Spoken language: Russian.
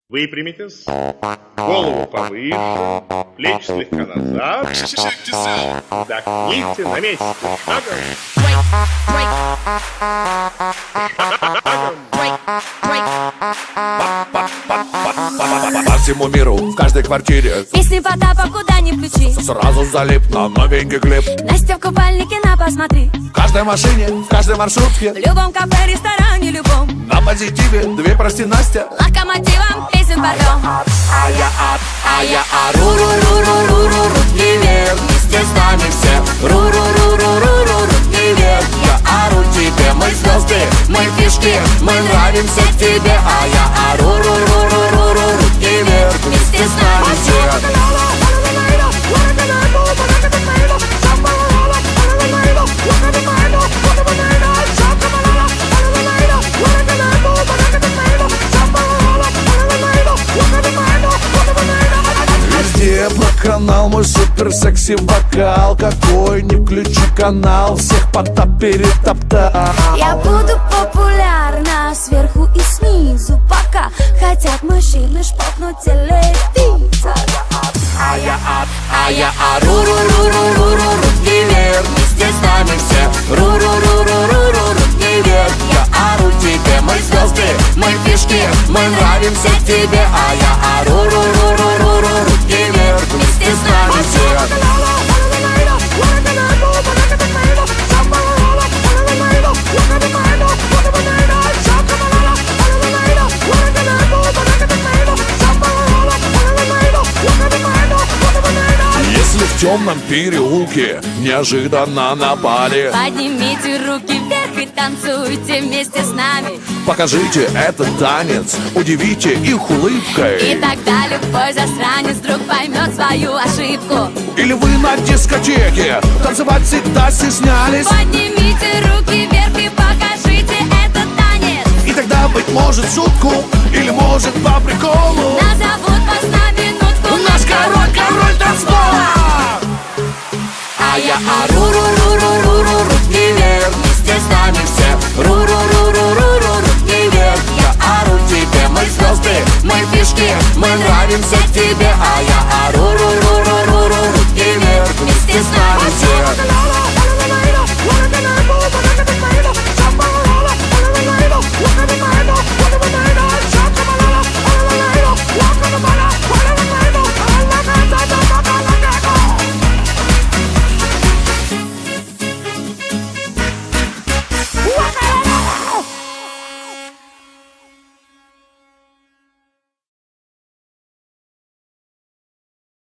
Выпрямитесь, голову повыше, плечи слегка назад. Вдохните на месте. Шагом. По всему миру, в каждой квартире Песни Потапа куда ни включи, сразу залип на новенький клип. Настя в купальнике на посмотри. В каждой машине, в каждой маршрутке, В любом кафе, ресторане, любом на позитиве, две прости, Настя. локомотивом песен порвем. А я ру-ру-ру-ру-ру-ру, руки вверх, вместе с нами все. Ру-ру-ру-ру-ру-ру, руки вверх, я ору тебе. Мы звезды, мы фишки, мы нравимся тебе. А я ору, ру-ру-ру-ру-ру, руки вверх, вместе с нами все. Везде канал, мой супер секси вокал. Какой не включи канал, всех Потап перетоптал. Я буду популярна сверху и снизу, пока хотят мужчины шпокнуть телевизор. А я ору, ру-ру-ру-ру-ру, руки вверх, вместе с нами все. Ру-ру-ру-ру-ру-ру, руки вверх, я ору тебе. Мы звезды, мы фишки, мы нравимся тебе. А я ору, ру-ру-ру-ру-ру, руки вверх, вместе с нами все. Если в темном переулке неожиданно напали, Поднимите руки вверх и танцуйте вместе с нами. покажите этот танец, удивите их улыбкой. И тогда любой засранец вдруг поймет свою ошибку. Или вы на дискотеке танцевать всегда стеснялись, Поднимите руки вверх и покажите этот танец. и тогда, быть может, в шутку, или может по приколу, Назовут вас на минутку наш король танцпола. А я ору, ру-ру-ру-ру-ру, руки вверх, вместе с нами все. Ру-ру-ру-ру-ру-ру, руки вверх, я ору тебе. Мы звезды, мы фишки, мы нравимся тебе. А я ору, ру-ру-ру-ру-ру, руки вверх, вместе с нами все.